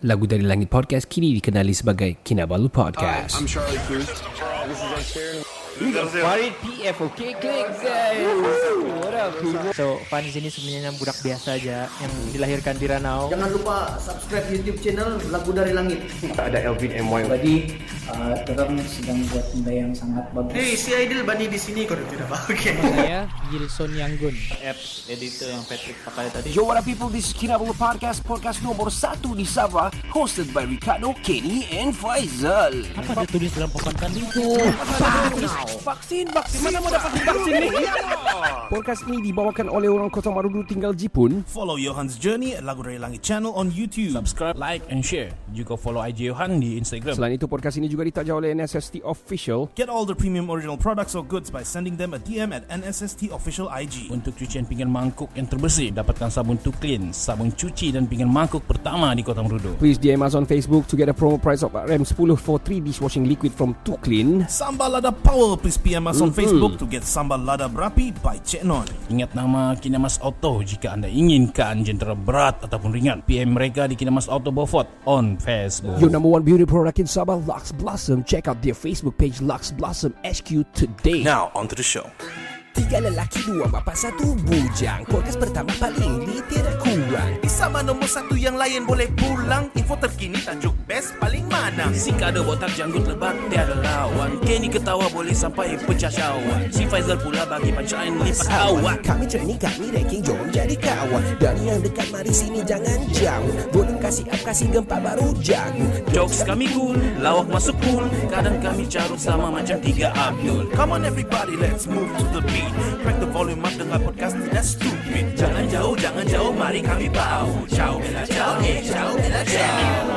Lagu dari Langit Podcast kini dikenali sebagai Kinabalu Podcast. I'm Charlie Cruz. This is Ed Sheeran. We got Farid PF, okay, click guys. What up, people? So, Fan di sini sebenarnya budak biasa aja yang dilahirkan di Ranau. Jangan lupa subscribe YouTube channel Lagu Dari Langit. Ada Elvin MY. Jadi orang sedang buat benda yang sangat bagus. Hey, si Aidil Bani di sini kau tidak pakai. Saya Gilson Yanggun. Apps editor yang Patrick pakai tadi. Yo, what up people, this is Kinabalu Podcast, podcast nomor 1 di Sabah, hosted by Ricardo, Kenny and Faizal. Apa dia tulis dalam papan tadi itu? Vaksin, mana mau dapat vaksin ni? Podcast ini dibawakan oleh orang Kota Marudu tinggal Jipun. Follow Johan's Journey at Lagu Dari Langit channel on YouTube. Subscribe, like and share. Juga follow IG Johan di Instagram. Selain itu, podcast ini juga ditaja oleh NSST Official. Get all the premium original products or goods by sending them a DM at NSST Official IG. Untuk cucian pinggan mangkuk yang terbersih, dapatkan sabun Tuklin, sabun cuci dan pinggan mangkuk pertama di Kota Marudu. Please DM us on Facebook to get a promo price of RM10 for 3 dishwashing liquid from Tuklin. Sambal Lada Power. Please PM us on Facebook to get Sambal Lada Berapi by Cik Non. Ingat nama Kinamas Auto jika anda inginkan jentera berat ataupun ringan. PM mereka di Kinamas Auto Beaufort on Facebook. Your number one beauty product in Sabah, Lux Blossom. Check out their Facebook page, Lux Blossom HQ today. Now on to the show. 3 lelaki, 2 bapa, 1 bujang. Podcast pertama paling tidak kurang. Sama nombor 1 yang lain boleh pulang. Info terkini tajuk best paling mana. Si Kado botak janggut lebat tiada lawan. Kenny ketawa boleh sampai pecah syawak. Si Faizal pula bagi punchline lipat awak. Kami training, kami ranking, jom jadi kawan. Dan yang dekat mari sini jangan jauh. Volume kasih up, kasih gempa baru jago. Jokes kami cool, lawak masuk cool. Kadang kami carut sama macam 3 Abdul. Come on everybody, let's move to the beat. Crack the volume up dengan podcast tidak stupid. Jangan jauh, mari kami bau. Ciao, bella, ciao, ciao, bella, ciao.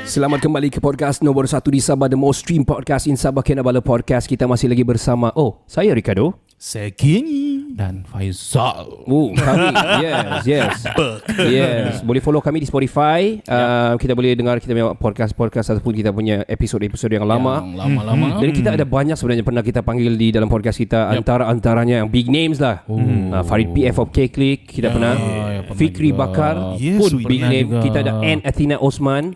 Selamat kembali ke podcast nombor 1 di Sabah, the most stream podcast in Sabah, Kinabalu Podcast. Kita masih lagi bersama, saya Ricardo. Saya Kenny. Dan Faizal. Kami, yes. Boleh follow kami di Spotify. Kita boleh dengar kita punya podcast ataupun kita punya episod-episod yang lama. Dan kita ada banyak sebenarnya pernah kita panggil di dalam podcast kita. Antaranya yang big names lah. Farid PF of K-Click kita pernah. Fikri Bakar pun big name. Juga. Kita ada Anne Athena Osman.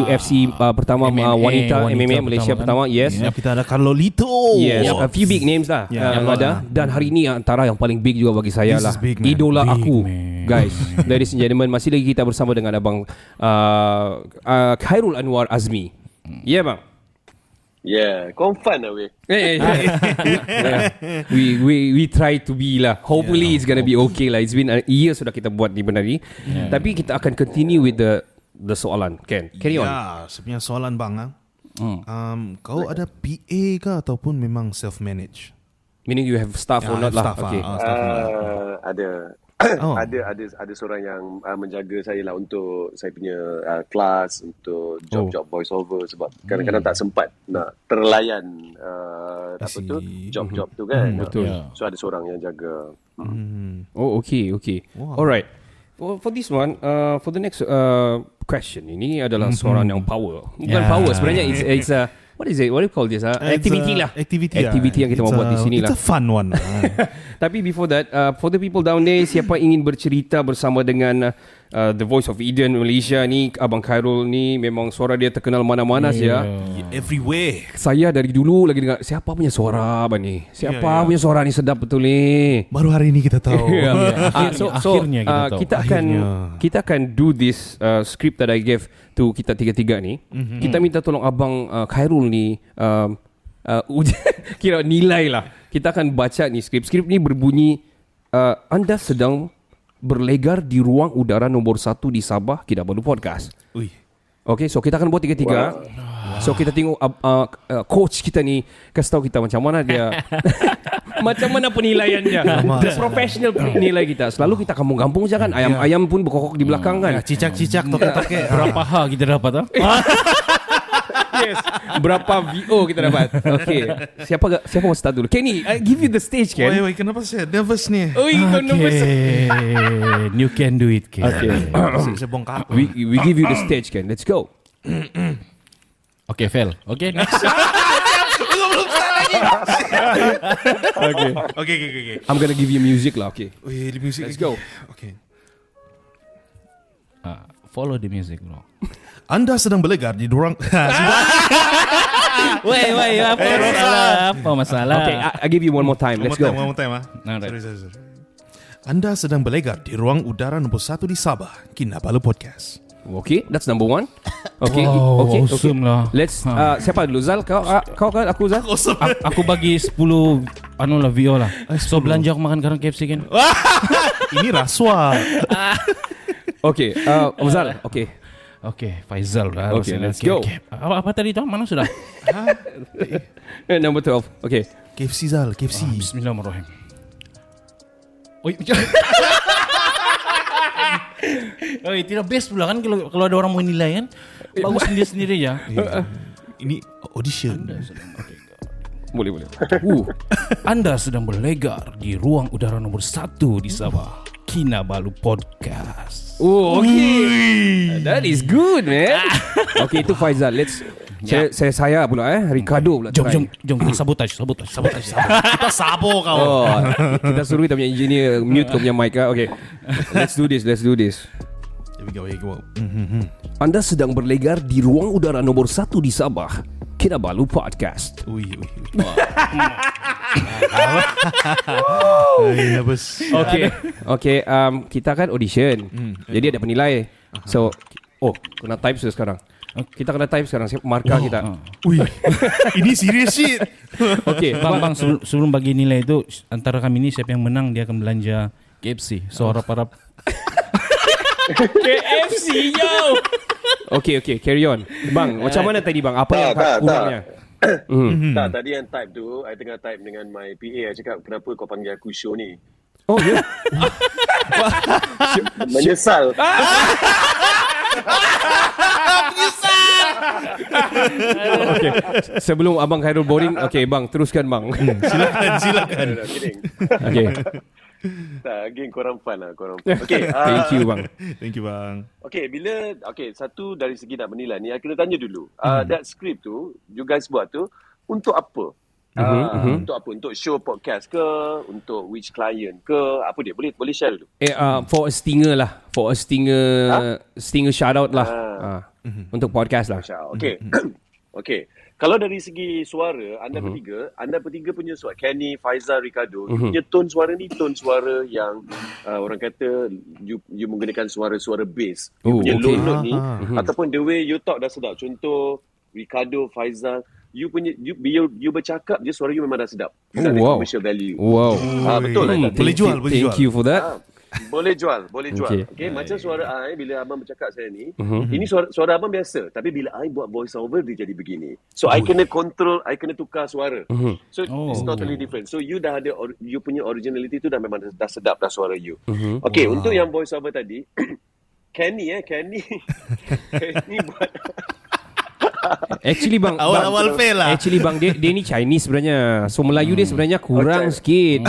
UFC pertama wanita MMA Malaysia pertama. Yes. Kita ada Carlolito. Yes. A few big names lah yang ada. Dan hari ini antara yang paling big juga bagi saya lah, idola aku, guys. Ladies and gentlemen, masih lagi kita bersama dengan abang Khairul Anwar Azmi. Ya bang. Yeah, confirm lah weh. We try to be lah. Hopefully it's gonna be okay lah. It's been a year sudah kita buat di benda ni. Tapi kita akan continue with the soalan. Carry on. Ya, sebenarnya soalan bang. Kau ada PA ke ataupun memang self-manage? Meaning you have staff or not lah? Okay. Ada. Oh. ada seorang yang menjaga saya lah untuk saya punya kelas, untuk job voice over, sebab kadang-kadang tak sempat nak terlayan job tu kan. Betul. So ada seorang yang jaga. Oh, okay. Wow. Alright. For this one, for the next question, ini adalah seorang yang power. Bukan power sebenarnya, it's a what is it? What do you call this? Activity lah. Activity yang kita mau buat di sini lah. It's a fun one. Tapi before that, for the people down there, siapa ingin bercerita bersama dengan The Voice of Eden Malaysia ni, Abang Khairul ni memang suara dia terkenal mana-mana saja. Everywhere. Saya dari dulu lagi dengar siapa punya suara abang ni? Siapa punya suara ni sedap betul ni? Baru hari ini kita tahu. Akhirnya kita tahu. Kita akan do this script that I gave to kita tiga-tiga ni. Kita minta tolong abang Khairul ni kira nilai lah. Kita akan baca ni skrip ni berbunyi, anda sedang berlegar di ruang udara nombor 1 di Sabah, Kinabalu Podcast. Okay, so kita akan buat tiga-tiga. So kita tengok coach kita ni kasih tahu kita macam mana dia macam mana penilaian dia. The professional nilai kita. Selalu kita kampung-kampung je kan. Ayam pun berkokok di belakang kan. Cicak-cicak toke-toke. Berapa kita dapat? Yes. Berapa VO kita dapat? Okay. Siapa mau start dulu? Kenny, I give you the stage, Ken. Wait, kenapa saya nervous ni? Kau nervous. You can do it, Ken. Okay. Saya bongkar. We give you the stage, Ken. Let's go. Okay, Fel. Okay, next. Okay. I'm gonna give you music lah. Okay. Wait, music. Let's go. Okay. Follow the music, bro. Anda sedang berlegar di ruang... Wait, apa masalah? Okay, I give you one more time. Let's go. One more time. Alright. Sorry. Anda sedang berlegar di ruang udara nombor 1 di Sabah, Kinabalu Podcast. Okay, that's number 1. Okay, Wow, okay. awesome lah. Let's siapa dulu, Zal? Kau kan aku, Zal? Aku bagi 10 VO lah. So belanja aku makan karena KFC kan. Ini rasuah. Okay, Zal. Okay, Faizal lah. Okay, let's go. Apa tadi tu? Mana sudah? Number 12. Okay. KFC Zal, KFC. Bismillahirrahmanirrahim. Tidak best pula kan kalau ada orang mau nilai kan. Bagus sendiri ya. Ini audition. Boleh. Anda sedang berlegar di ruang udara nombor 1 di Sabah, Kinabalu Podcast. Oh, okay. That is good, man. Okay, itu Faizal. Let's saya pula Ricardo pula. Jom kita sabotage. Kita sabo kau. Oh, kita suruh kita punya engineer mute kau punya mic. Okay. Let's do this. Here we go. Anda sedang berlegar di ruang udara nombor 1 di Sabah, Kinabalu Podcast. Ui. Okay. Kita kan audition. Jadi ada penilai. So, kena type sudah sekarang. Kita kena type sekarang markah kita. Ui. Ini serious shit. Okay, Bang, sebelum bagi nilai itu antara kami ini siapa yang menang dia akan belanja KFC. Suara para KFC yo. Okay, carry on. Bang, macam mana tadi bang? Apa yang kurangnya? Tak, tadi yang type tu, I tengah type dengan my PA. I cakap, kenapa kau panggil aku show ni? Oh, ya. Menyesal. Okay. Sebelum abang Khairul boring, okay bang, teruskan bang. Silakan. Kidding. Okay. Tak, again korang fun lah. Okay. Thank you bang. Thank you bang. Okay, satu dari segi nak menilai ni, I kena tanya dulu. That script tu, you guys buat tu, untuk apa? Untuk apa? Untuk show podcast ke? Untuk which client ke? Apa dia? Boleh share dulu. For a stinger lah. For a stinger shout out lah. Untuk podcast lah. Okay. Okay. Kalau dari segi suara, anda bertiga punya suara, Kenny, Faizal, Ricardo, you punya tone suara ni tone suara yang orang kata you menggunakan suara bass. You punya low note ni ataupun the way you talk dah sedap. Contoh Ricardo, Faizal, you bercakap je suara you memang dah sedap. Ada commercial value. Wow. Betul lah. Boleh jual. Thank you for that. Boleh jual. Okay, macam suara I bila abang bercakap saya ni, ini suara abang biasa, tapi bila I buat voice over dia jadi begini. So I kena control, I kena tukar suara. So it's totally different. So you dah ada you punya originality tu dah memang dah sedap dah suara you. Okay, untuk yang voice over tadi Kenny buat Actually bang, awal-awal fail lah. Actually bang, dia ni Chinese sebenarnya. So Melayu dia sebenarnya kurang sikit.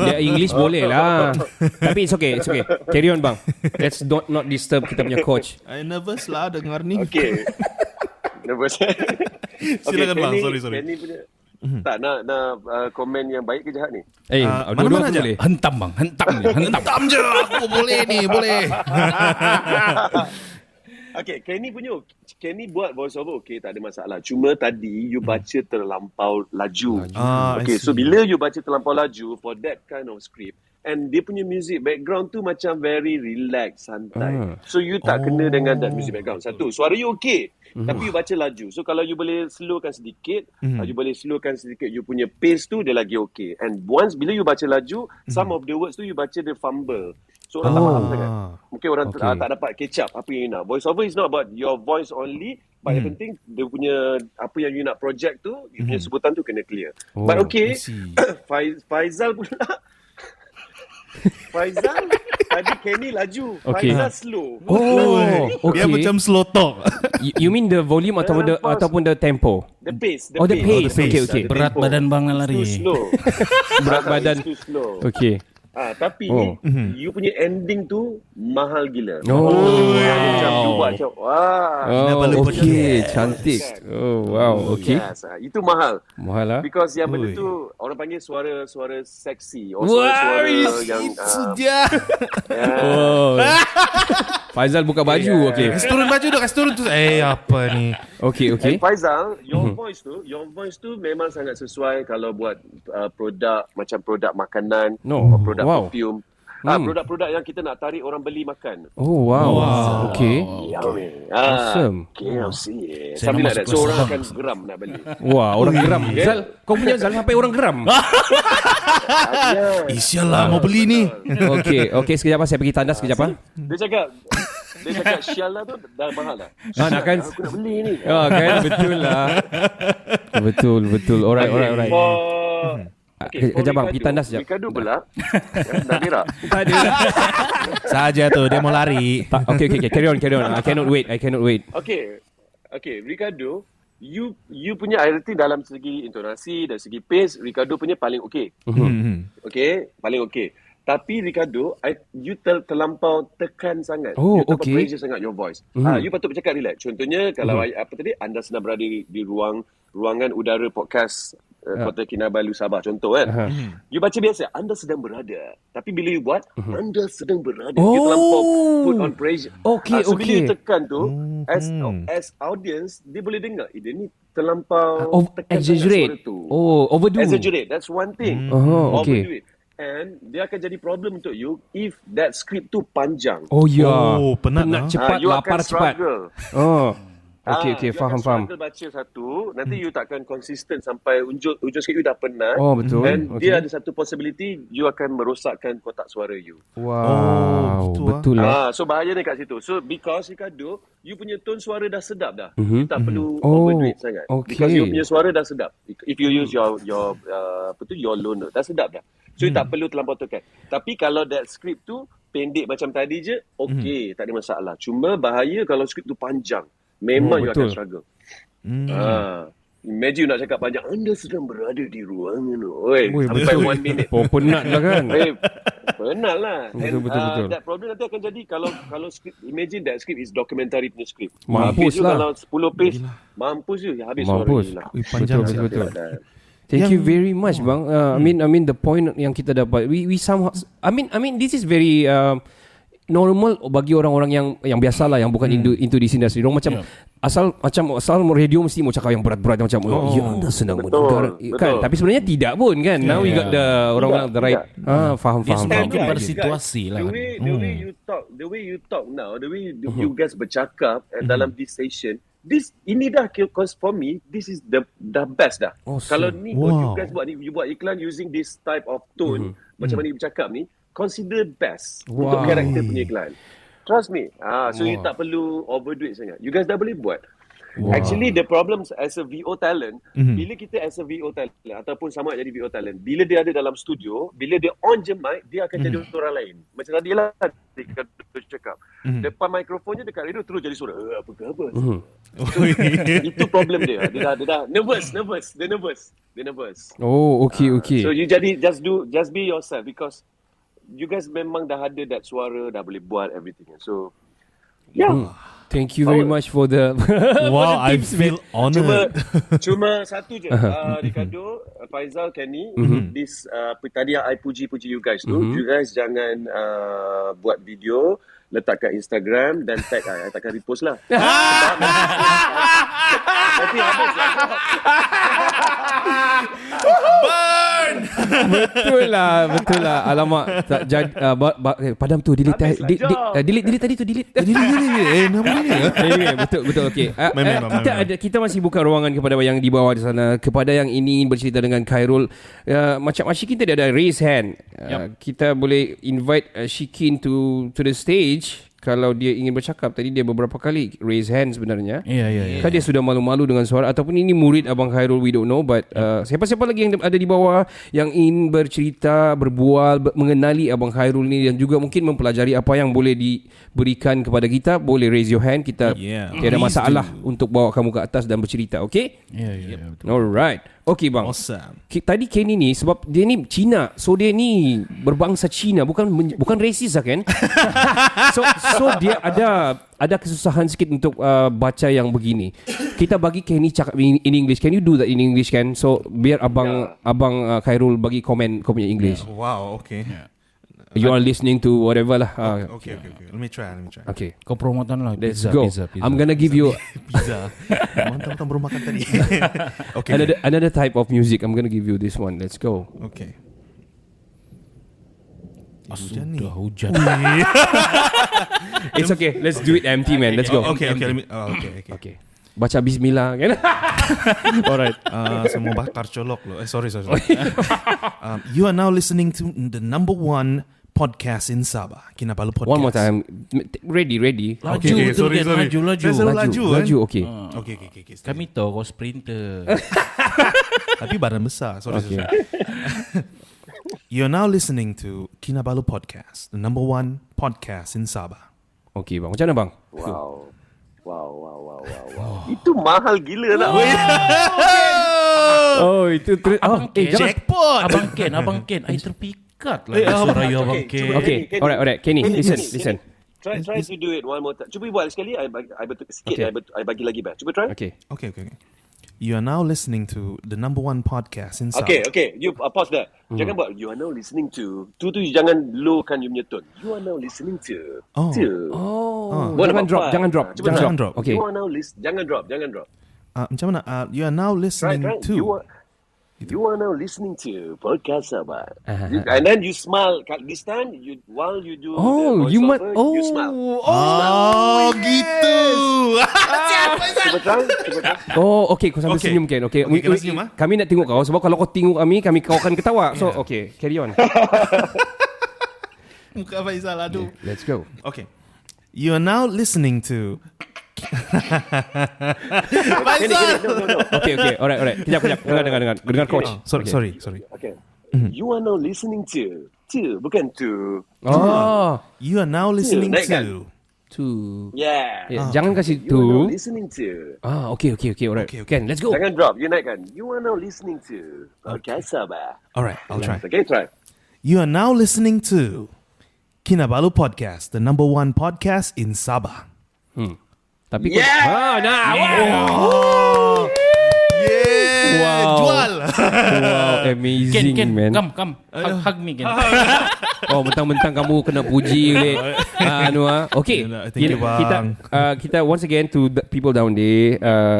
Dia English boleh lah. Tapi it's okay. Carry on bang. Let's not disturb kita punya coach. I nervous lah dengar ni. Okay. Nervous. Silakan bang, sorry. Kenny punya tak nak komen yang baik ke jahat ni? Mana-mana je boleh. hentam bang, hentam je. Aku boleh ni, boleh. Okay, Kenny buat voice over, okay, tak ada masalah. Cuma tadi you baca terlampau laju. Okay, so bila you baca terlampau laju for that kind of script, and dia punya music background tu macam very relax, santai. So you tak kena dengan that music background. Satu, suara you okay, tapi you baca laju. So kalau you boleh slowkan sedikit, you punya pace tu dia lagi okay. And once bila you baca laju, some of the words tu you baca dia fumble. So orang tak faham sangat. Mungkin orang tak dapat catch up apa yang you nak. Voice over is not about your voice only, but yang penting dia punya apa yang you nak project tu, you punya sebutan tu kena clear. But okay, Faizal pula. Faizal tadi Kenny laju, Faizal slow. Okay. Dia macam slow talk. You mean the volume ataupun the tempo? The pace. The pace. Okay. Berat badan bang lari. Slow. Berat badan. Slow. Okay. Tapi you punya ending tu mahal gila. Macam you buat macam wah. Oh, okey, cantik. Oh, wow, okey. Yes, itu mahal. Mahal lah. Because yang benda tu orang panggil suara seksi. Or Wah, suara yang Sudah. Oh. Faizal buka baju, okey. Kasih turun baju dah, kasih turun tu. Apa ni? Okey, okey. Faizal, your voice tu memang sangat sesuai kalau buat produk macam produk makanan, No. produk Wow. perfume. Produk-produk yang kita nak tarik orang beli makan. Oh, wow. Okey. Awesome. KLC. Sambil nak so orang akan geram nak beli. Wah, orang geram. Zal, kau punya Zal sampai orang geram. Isyalah mau beli ni. Okey, sekejap saya pergi tandas sekejap. Dia cakap Syala tu dah mahal lah. Nak kan? Aku nak beli ni. Kan betul lah. Betul. Alright. Kejap bang, pergi tandas sekejap. Ricardo pula. Dah berak. Saja tu, dia mau lari. Okay. Carry on. I cannot wait. Okay, Ricardo, you punya identiti dalam segi intonasi dan segi pace, Ricardo punya paling okey. Okay, paling okey. Tapi Ricardo, you terlampau tekan sangat. Oh, you terlampau okay. pressure sangat your voice. You patut bercakap relax. Contohnya kalau apa tadi, anda sedang berada di ruangan udara podcast Kota Kinabalu Sabah contoh kan. You baca biasa, anda sedang berada. Tapi bila you buat, anda sedang berada. You terlampau put on pressure. Okay. So bila you tekan tu, as audience, dia boleh dengar, dia ni terlampau tekan exaggerate. suara tu. Oh, overdo. Exaggerate, that's one thing. Okay. Overdo it. And dia akan jadi problem untuk you if that script tu panjang. Oh ya. Oh, penat lah. Cepat, you lapar akan cepat. struggle. Oh. Okay, you faham. akan struggle baca satu, nanti you takkan konsisten sampai ujung script you dah penat. Oh, betul. Dan dia ada satu possibility you akan merosakkan kotak suara you. Wow, betul lah. So bahaya ni kat situ. So because Ricardo, you punya tone suara dah sedap dah. You tak perlu overdo it sangat. Okay. Because you punya suara dah sedap. If you use your low note, dah sedap dah. So you tak perlu terlampau tekan. Tapi kalau that script tu pendek macam tadi je, okay, tak ada masalah. Cuma bahaya kalau script tu panjang. Memang you akan struggle. Imagine you nak cakap panjang, anda sedang berada di ruangan. Sampai 1 minute. Penat lah kan. Penat lah. Betul. That problem nanti akan jadi kalau script, imagine that script is documentary punya script. Mampus lah. Kalau 10 page, mampus je. Habis Mampus. suara je lah. Panjang. Betul. Thank you very much bang. I mean the point yang kita dapat, we somehow, I mean this is very normal bagi orang-orang yang biasalah, yang bukan into this industry. Orang macam asal radio mesti mau cakap yang berat-berat macam anda senang mendengar kan, tapi sebenarnya tidak pun kan. Now we got the orang the right. Faham. Mungkin pada situasi lah. The way you talk now, the way you guys bercakap dalam this session, ini dah, cause for me this is the best dah. Kalau ni you guys buat iklan using this type of tone, macam mana you bercakap ni, consider best untuk karakter punya iklan. Trust me. So you tak perlu overdo it sangat. You guys dah boleh buat. Actually the problem as a VO talent, bila kita as a VO talent ataupun sama jadi VO talent, bila dia ada dalam studio, bila dia on je mic, dia akan jadi orang lain. Macam tadi lah dia cakap. Depan mikrofonnya dekat radio terus jadi suara apa. So, itu problem dia. Dia dah nervous. Dia nervous. Oh, okay. So you just be yourself, because you guys memang dah ada that suara, dah boleh buat everything. So Thank you very much for the Wow, I feel honored. Cuma satu je, Ricardo, Faizal, Kenny, this tadi yang I puji you guys tu, you guys jangan buat video, letak kat Instagram dan tag I takkan repost lah. Nanti habis lah. Burn! Betul lah. Alamak, tak jadi padam tu, delete tadi tu, delete. Nama ni. Betul. Okey. Kita masih buka ruangan kepada yang di bawah di sana, kepada yang ingin bercerita dengan Khairul. Macam Ashikin tadi ada raise hand. Kita boleh invite Ashikin to the stage. Kalau dia ingin bercakap, tadi dia beberapa kali raise hand sebenarnya. Ya. Kan dia sudah malu-malu dengan suara, ataupun ini murid Abang Khairul, we don't know. But siapa-siapa lagi yang ada di bawah yang ingin bercerita, berbual, mengenali Abang Khairul ni, dan juga mungkin mempelajari apa yang boleh diberikan kepada kita, boleh raise your hand. Kita tiada masalah untuk bawa kamu ke atas dan bercerita. Okay? Ya, betul. Alright. Okay bang. Awesome. Tadi Kenny ni, sebab dia ni Cina, so dia ni berbangsa Cina, bukan racist lah kan. So dia ada kesusahan sikit untuk baca yang begini. Kita bagi Kenny cakap in English. Can you do that in English kan? So biar abang Khairul bagi komen kau punya English. Wow, okay. You are listening to whatever lah. Okay. Let me try. Okay. Kau promotan lah. Let's Pizza, go. pizza. I'm gonna give you Pizza. Mantap baru makan tadi. Okay. another type of music. I'm gonna give you this one. Let's go. Okay. Sudah hujan. It's okay. Let's do it empty, man. Let's go. Okay. Let me. Okay. Baca bismillah kan? Alright. Semua bakar colok lo. Sorry. You are now listening to the number one podcast in Sabah, Kinabalu Podcast. One more time. Ready. Laju, Okay, sorry. Laju. Okay. Okay. Kami tahu kau sprinter. Tapi badan besar. Sorry. Okay. You are now listening to Kinabalu Podcast, the number one podcast in Sabah. Okay bang. Macam mana bang? Wow. Itu mahal gila tak? Oh itu Jackpot. Abang Ken, I terpikat lah suara you Abang Ken. Okay. Alright. Kenny, listen. Try to do it one more time. Cuba buat sekali. I betul sikit. Okay. I bagi lagi back. Cuba try. Okay. You are now listening to the number one podcast in Sabah. Okay. You pause there. Jangan buat. You are now listening to. Tu jangan lowkan you punya tone. You are now listening to. Jangan drop. Jangan drop. Okay. You are now jangan drop. Macam mana? You are now listening to. You are now listening to Podcast Sabah. And then you smile. This time, while you do the voiceover, you smile. Gitu. Cuba try. Oh, okay. Kau sambil senyum Ken. Okay. kita senyum, Kami nak tengok kau. Sebab kalau kau tengok kami kau akan ketawa. So, okay. Carry on. Muka Faizal, aduh. Let's go. Okay. You are now listening to. No. Okay. Alright. Kejap. Dengar coach. Sorry. Okay. You are now listening to. Bukan to. You are now listening to. Yeah. Jangan kasih You are now tu. listening to. Okay. Alright. Ken, let's go. Jangan drop. You naikkan. You are now listening to Podcast Sabah. Alright, I'll try. Okay, try. You are now listening to Kinabalu Podcast, the number one podcast in Sabah. Tapi Yeah! Wow. Jual. Wow, amazing Ken, man. come. Hug me Ken. Oh, mentang-mentang kamu kena puji oleh Okay. Thank you, bang. Kita once again to the people down there,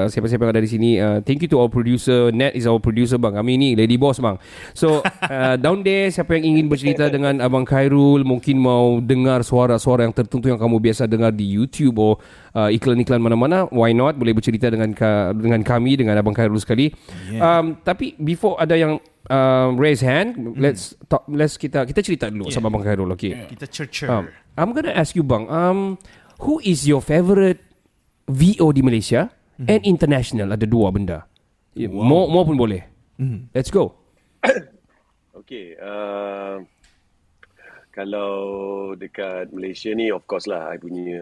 siapa-siapa yang ada di sini, thank you to our producer. Nat is our producer bang. Kami ni lady boss bang. So down there, siapa yang ingin bercerita dengan Abang Khairul, mungkin mau dengar suara-suara yang tertentu yang kamu biasa dengar di YouTube or iklan-iklan mana-mana, why not? Boleh bercerita dengan kami, dengan Abang Khairul sekali. Tapi before ada yang raise hand, let's kita cerita dulu sama Abang Khairul. Okay. Kita cercer. I'm gonna ask you bang, who is your favorite VO di Malaysia and international? Ada dua benda. More pun boleh. Let's go. Okay. Kalau dekat Malaysia ni, of course lah, I punya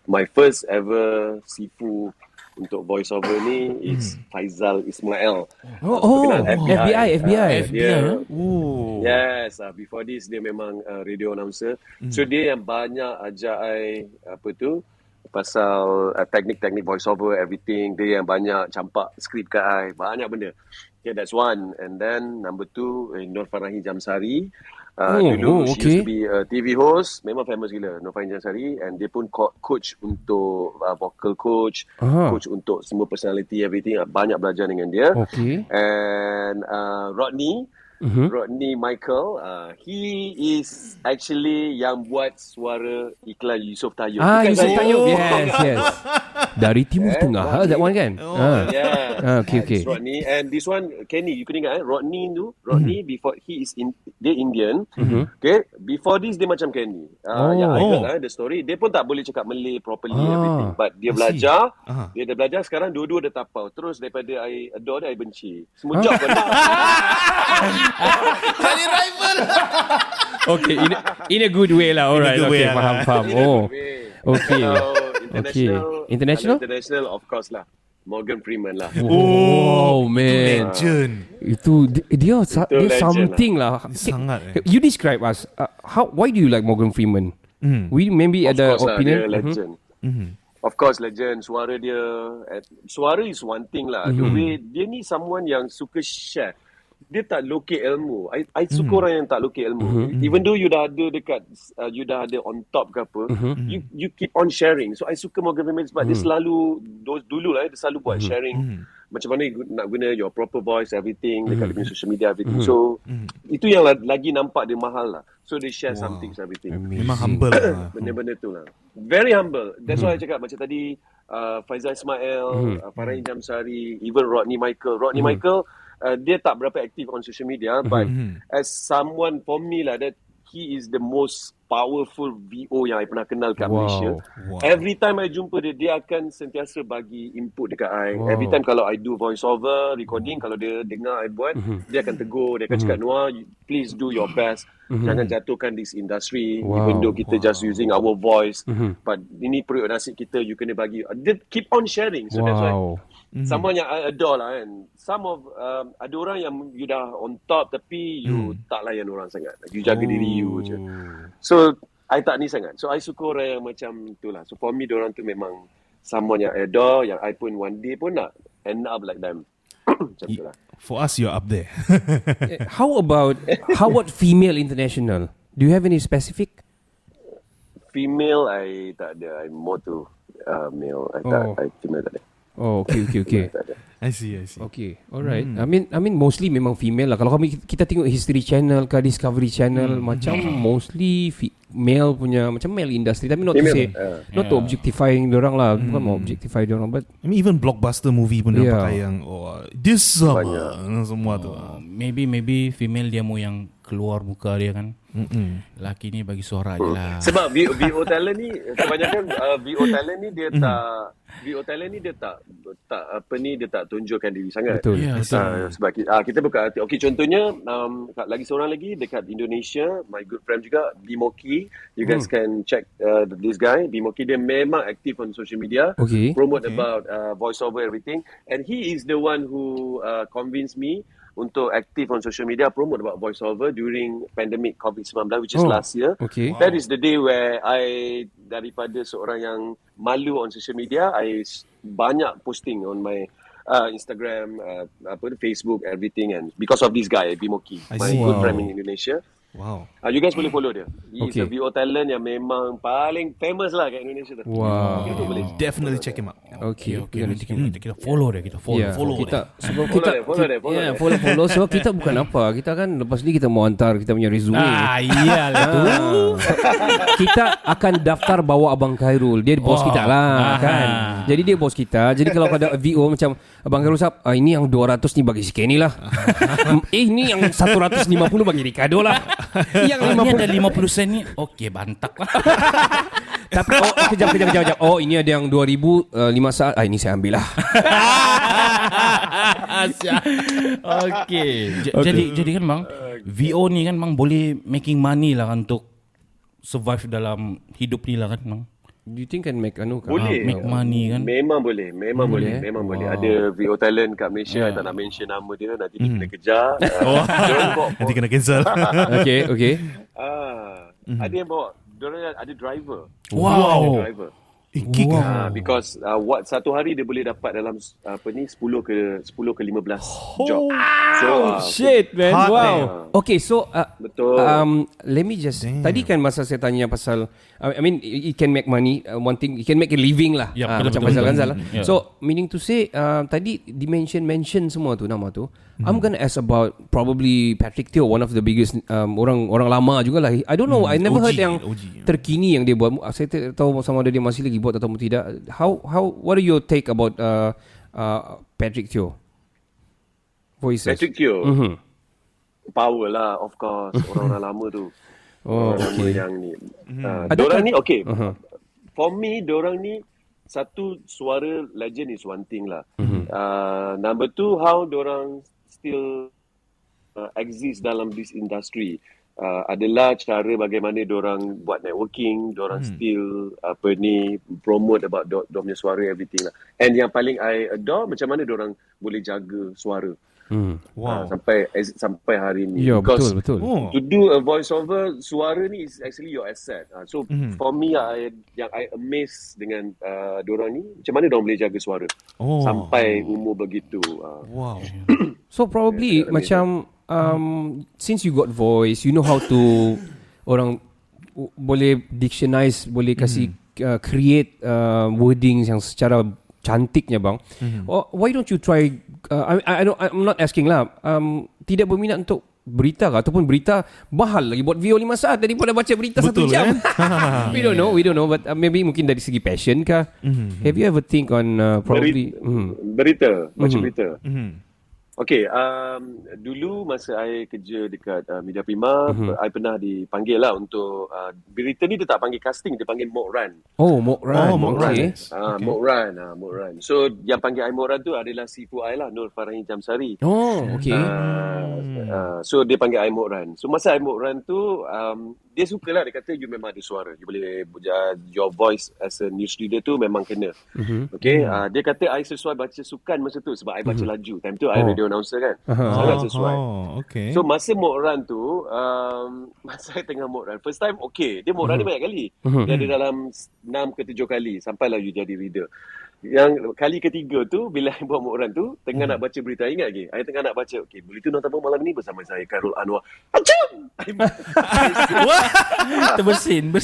my first ever sifu untuk voiceover ni is Faizal Ismail. FBI. Dia, yes, before this dia memang radio announcer. So dia yang banyak ajak I pasal teknik-teknik voiceover, everything. Dia yang banyak campak skrip kat I, banyak benda. Okay, that's one. And then number two, Nur Farahi Jamsari. Dulu she used to be a TV host, memang famous gila, Nur Farahi Jamsari, and dia pun coach untuk vocal coach, coach untuk semua personality, everything. Banyak belajar dengan dia. Okay. And Rodney Michael, he is actually yang buat suara iklan Yusof Tayyub. Yusof Tayyub. Yes. Dari Timur Tengah, that one kan? Yeah. Okay. Rodney, and this one Kenny, you kena ingat Rodney before he is dia Indian. Okay, before this dia macam Kenny. Yang I heard the story, dia pun tak boleh cakap Malay properly, everything, but dia belajar. Dia dah belajar, sekarang dua-dua dah tapau. Terus daripada I adore dia, I benci. Semua job pun tak. Jadi rival. Okay, in a good way lah. Alright, okay, faham. Okay. International, of course lah. Morgan Freeman lah. Oh man, Legend. Itu dia legend something lah. Sangat. You describe us. Why do you like Morgan Freeman? We maybe Of ada course lah, opinion. dia legend. Of course, legend. Suara dia, suara is one thing lah. The way dia ni someone yang suka share. Dia tak locate ilmu. I suka orang yang tak locate ilmu. Even though you dah ada dekat, you dah ada on top ke apa, you keep on sharing. So I suka Morgan Freeman sebab dia selalu, dulu lah dia selalu buat sharing. Macam mana nak guna your proper voice, everything, dekat dia punya social media, everything. So, itu yang lagi nampak dia mahal lah. So, they share something, everything. Memang humble lah. Benda-benda tu lah. Very humble. That's why I cakap macam tadi, Faizal Ismail, Farhan Jamsari, even Rodney Michael. Rodney Michael, dia tak berapa aktif on social media, but as someone, for me lah, that he is the most powerful VO yang I pernah kenal kat Malaysia. Every time I jumpa dia, dia akan sentiasa bagi input dekat I. Every time kalau I do voice over, recording, kalau dia dengar I buat, dia akan tegur, dia akan cakap, Noah, please do your best. Jangan jatuhkan this industry, even though kita just using our voice. But ini periuk nasib kita, you kena bagi. Dia keep on sharing. So that's why someone yang I adore lah kan. Some of, ada orang yang you dah on top tapi you tak layan orang sangat. You jaga diri you je. So, I tak ni sangat. So, I suka orang yang macam tu lah. So, for me, diorang tu memang someone yang I adore, yang I pun one day pun nak end up like them. Macam tu lah. For us, you're up there. How about female international? Do you have any specific? Female, I tak ada. I'm more to male. I female tak ada. Oh, okay. Tak ada. I see. Okay, alright. I mean mostly memang female lah. Kalau kita tengok History Channel ke Discovery Channel, macam mostly male punya, macam male industry. Tapi not Female, to say, not to objectifying dorang lah. Bukan mau objectify dorang, but I mean, even blockbuster movie pun dia pakai yang this summer semua tu. Maybe female dia mau yang keluar muka dia kan. Laki ni bagi suara je lah. Sebab VO talent ni kebanyakan VO talent ni dia tak apa ni, dia tak tunjukkan diri sangat. betul. Ya, Sebab kita buka hati. Okay, contohnya lagi seorang lagi dekat Indonesia, my good friend juga, Bimoki. You guys can check this guy. Bimoki, dia memang aktif on social media. Promote about voiceover, everything. And he is the one who convinced me untuk aktif on social media, promote about voiceover during pandemic COVID-19, which is last year. That is the day where I, daripada seorang yang malu on social media, I banyak posting on my Instagram, Facebook, everything, and because of this guy, Bimoki, my good friend in Indonesia. Wow. You guys boleh follow dia. He is a VO talent yang memang paling famous lah kat Indonesia tu. Wow. Kita boleh Definitely check him out. Okay. Nanti kita follow dia. Kita follow kita dia. sebab follow dia. So kita bukan apa, kita kan lepas ni kita mau hantar kita punya resume. Iyalah tu. Kita akan daftar bawa Abang Khairul. Dia bos kita lah kan. Jadi dia bos kita. Jadi kalau ada VO macam Abang Khairul sab, ini yang 200 ni bagi si Kenny lah. Ini yang 150 bagi Ricardo lah. Yang Ini ada 50 sen ni. Okey, bantak lah. Tapi kejap. Oh, ini ada yang 2000 5 saat. Ini saya ambil lah. Okey. Jadi kan bang, VO ni kan bang boleh making money lah kan, untuk survive dalam hidup ni lah kan bang. Do you think can make boleh make money kan? Memang boleh. Ada VO talent kat Malaysia. I tak nak mention nama dia, nanti dia kena kejar. Nanti kena cancel. Okay. Ada yang bawa, diorang ada driver. Wow. Ada driver. Because satu hari dia boleh dapat dalam 10 ke 15 job. So shit man. Hard, Wow. Okay, so betul. let me just tadi kan masa saya tanya pasal I mean it can make money, one thing it can make a living lah. Macam Faizal Ganzal lah. So meaning to say tadi mention semua tu nama tu. I'm gonna ask about probably Patrick Teo, one of the biggest orang lama jugalah. I don't know, I never heard yang terkini yang dia buat. Saya tak tahu sama ada dia masih lagi buat atau tidak. How what do you take about Patrick Teo voices? Patrick Teo power lah, of course. Orang-orang lama tu. Lama yang ni. Diorang ni for me, diorang ni satu, suara legend is one thing lah. Number two, how diorang still exist dalam this industry adalah cara bagaimana diorang buat networking, diorang still promote about diorang punya suara, everything lah. And yang paling I adore, macam mana diorang boleh jaga suara. Wow. Sampai hari ni. Ya, Because betul. to do a voiceover, suara ni is actually your asset. So for me, yang I amazed dengan diorang ni, macam mana diorang boleh jaga suara sampai umur begitu. Wow. So probably macam since you got voice, you know how to orang boleh dictionize, boleh kasih create wordings yang secara cantiknya bang. Why don't you try? I'm not asking lah. Tidak berminat untuk berita ke ataupun berita mahal lagi buat video 5 saat daripada baca berita 1 jam. We don't know, but maybe mungkin dari segi passion kah? Have you ever think on probably berita, baca berita? Okay, dulu masa I kerja dekat Media Prima, I pernah dipanggil lah untuk berita ni dia tak panggil casting, dia panggil mock run. Mock run. Okay. Mock run. So yang panggil I mock run tu adalah sifu I lah, Nur Farahim Jamsari. Okay. So dia panggil I mock run. So masa I mock run tu, dia suka lah, dia kata you memang ada suara, you boleh your voice as a newsreader tu memang kena. Okay, dia kata I sesuai baca sukan masa tu sebab I baca laju. Time tu I radio announcer kan. Sangat sesuai. Okay. So masa mock run tu, masa I tengah mock run, first time okay, dia mock run dia banyak kali. Dia ada dalam 6 ke 7 kali sampailah you jadi reader. Yang kali ketiga tu, bila I buat mock run tu, tengah nak baca berita, ingat lagi, I tengah nak baca, okay, Bulletin Nota malam ni bersama saya Karul Anwar. Acam! Bersin.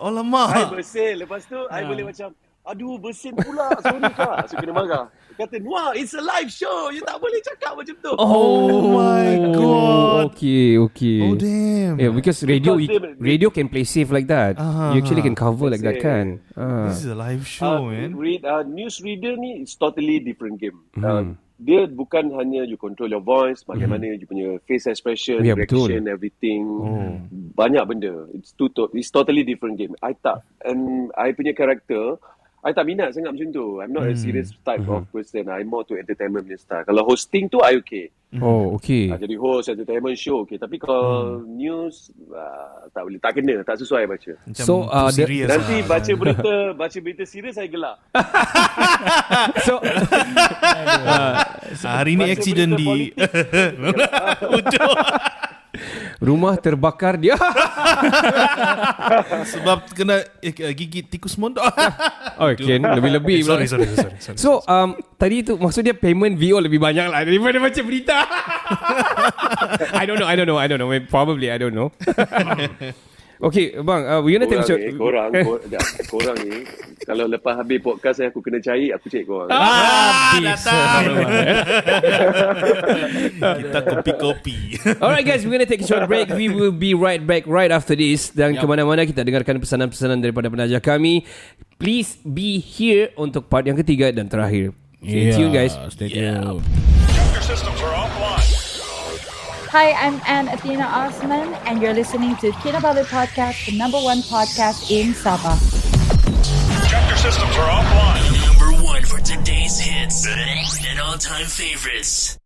Oh lama. I bersin. Lepas tu, I boleh macam, aduh, bersin pula. Sorry kak. So, kena marah. Dia kata, wah, it's a live show. You tak boleh cakap macam tu. Oh my God. Okay. Oh damn. Yeah, because radio can play safe like that. You actually can cover like that kan. This is a live show, man. Newsreader ni is totally different game. Dia bukan hanya you control your voice, bagaimana you punya face expression, reaction, everything. Banyak benda. It's totally different game. I punya character, I tak minat sangat macam tu. I'm not a serious type of person. I'm more to entertainment punya style. Kalau hosting tu, I okay. Okay. Jadi host entertainment show, okay. Tapi kalau news, tak boleh. Tak kena. Tak sesuai baca. So, nanti baca berita serius, saya gelak. So, hari ni accident di rumah terbakar dia. sebab kena gigit tikus mondok. Okay, lebih-lebih. Sorry. So, tadi tu maksudnya payment VO lebih banyak lah daripada baca berita. I don't know. Probably, I don't know. Okay, bang, we're gonna take a shot. Korang ni, kalau lepas habis podcast aku kena cari, aku cek korang. Kita kopi-kopi. Alright guys, we're gonna take a short break. We will be right back right after this. Dan kemana-mana kita dengarkan pesanan-pesanan daripada penaja kami. Please be here untuk part yang ketiga dan terakhir. Stay tuned guys. Stay tuned. Hi, I'm Anne Athena Osman, and you're listening to Kinabalu Podcast, the #1 podcast in Sabah. Check your systems are offline. #1 for today's hits and all-time favorites.